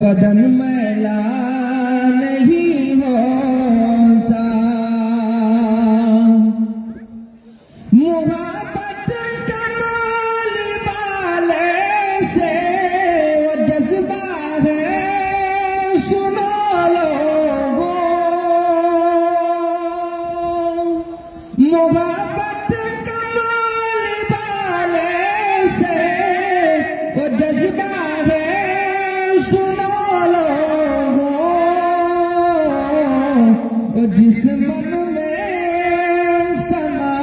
बदन मैला नहीं होता, मुहब्बत कमाल वाले से वो जज्बा है, सुनो लोगों। मुहब्बत कमाल वाले से वो जज्बा है, सुनो जिस मन में समा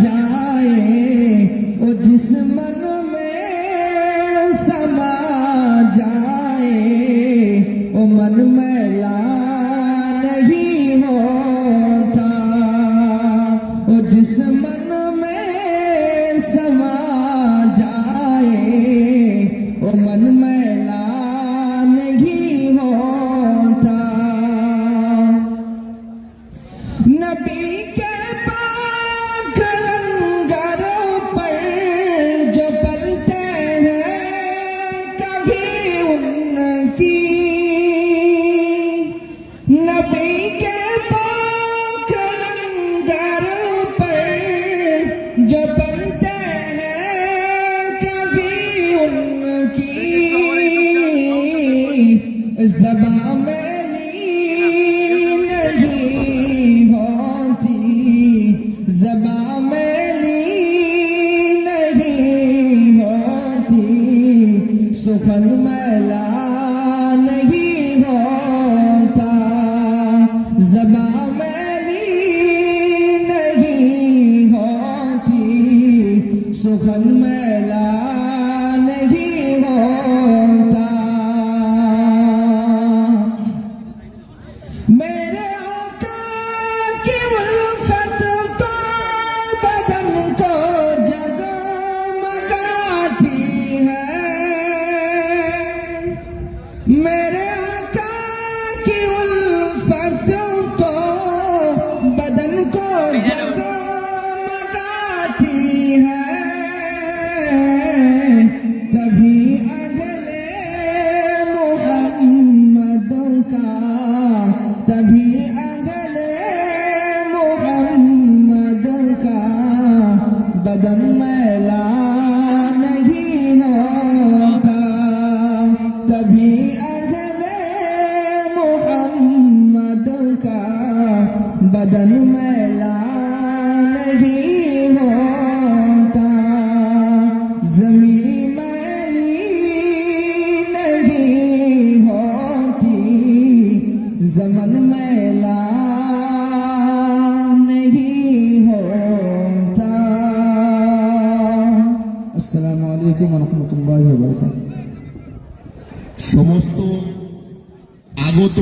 जाए, वो जिस मन में समा जाए, वो मन मैला नहीं होता। वो जिस मन में समा जाए, वो मन मैला नहीं होता। नबी के पाक लंगरों पर जो पलते हैं कभी उनकी, नबी के पाक लंगरों पर जो पलते हैं कभी उनकी, ज़बां में ज़बां मेली नहीं होती, सुखन मैला नहीं होता। ज़बां मेली नहीं होती, सुखन मैला नहीं होता। मेरे आका की उल्फत मेरे आका की उल्फत तो बदन को जगमगाती है। तभी अगले मोहम्मदों का, तभी अगले मोहम्मदों का बदन मैला नहीं होता। तभी बदन मैला नहीं होता। ज़मीं मैली नहीं होती, ज़मन मैला नहीं होता। अस्सलामु अलैकुम व रहमतुल्लाहि व बाराकातुहू। সমস্ত আগত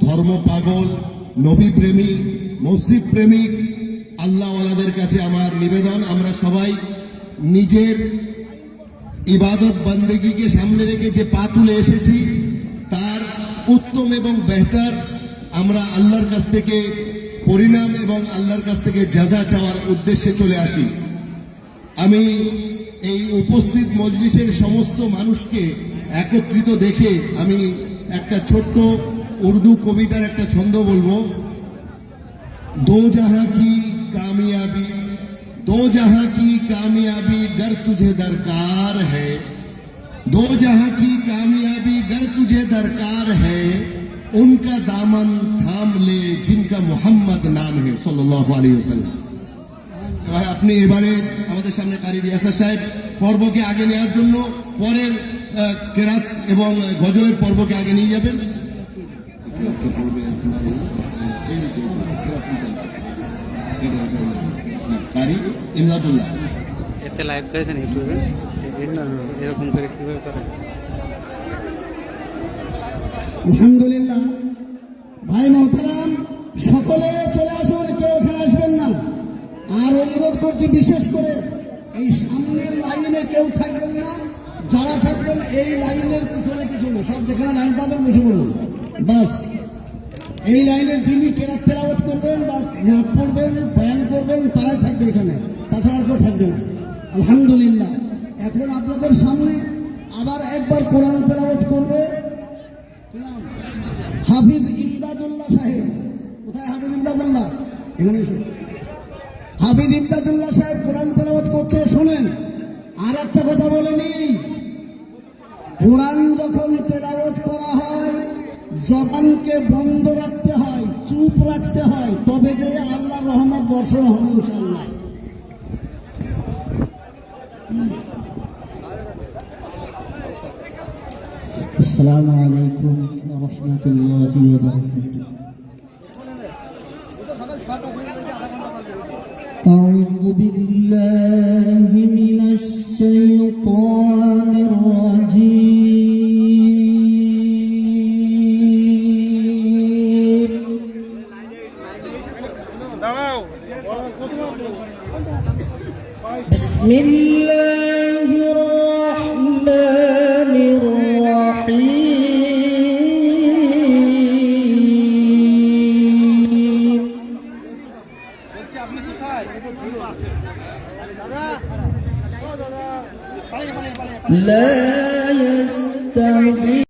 ধর্ম পাগল, নবী প্রেমিক, মসজিদ প্রেমিক আল্লাহওয়ালাদের কাছে আমার নিবেদন, আমরা সবাই নিজের ইবাদত বন্দেগীকে সামনে রেখে যে পা তুলে এসেছি তার উত্তম এবং বেহতর আমরা আল্লাহর কাছ থেকে পরিণাম এবং আল্লাহর কাছ থেকে জাযা চাওয়ার উদ্দেশ্যে চলে আসি। আমি এই উপস্থিত মজলিসের সমস্ত মানুষকে একত্রিত দেখে আমি একটা ছোট্ট উর্দু কবিতার একটা ছন্দ বলবো। दो जहां की कामयाबी, दो जहां की कामयाबी गर तुझे दरकार है, दो जहां की कामयाबी गर तुझे दरकार है, उनका दामन थाम ले जिनका मोहम्मद नाम है सल्लल्लाहु अलैहि वसल्लम। আপনি এবারে আমাদের সামনে কারি রিয়াসাত সাহেব পর্বকে আগে নেওয়ার জন্য পরের কেরাত এবং গজলের পর্বকে আগে নিয়ে যাবেন। ইমদাদুল্লাহ এতে লাইভ করেছেন ইউটিউবে, এরকম করে কিভাবে করেন? আলহামদুলিল্লাহ। ভাই মোহতারাম সকলে চলে আসুন, কেউ এখানে আসবেন না। আর অনুরোধ করছি বিশেষ করে এই সামনের লাইনে কেউ থাকবেন না, যারা থাকবেন এই লাইনের পিছনে পিছনে সব যেখানে লাইন পাবেন বসে পড়ুন। বাস এই লাইনের যিনি কেরাত তেলাওয়াত করবেন বা নাচ পড়বেন বয়ান করবেন তারাই থাকবে এখানে, তাছাড়া কেউ থাকবে না। আলহামদুলিল্লাহ। এখন আপনাদের সামনে আবার একবার কোরআন তেলাওয়াত করবে হাফিজ ইমদাদুল্লাহ সাহেব, কোথায় হাফিজ ইমদাদুল্লাহ? এখানে এসো। হাফিজ ইমদাদুল্লাহ সাহেব কোরআন তেলাওয়াত করছে, শোনেন। আর একটা কথা বলে নিই, কোরআন যখন তেলাওয়াত করা হয় জবানকে বন্ধ রাখতে হয়, চুপ রাখতে হয়, তবে যে আল্লাহর রহমত বর্ষণ হবে ইনশাআল্লাহ। السلام عليكم ورحمة الله وبركاته. أعوذ بالله من الشيطان الرجيم. بسم الله الرحمن الرحيم. لا يستوي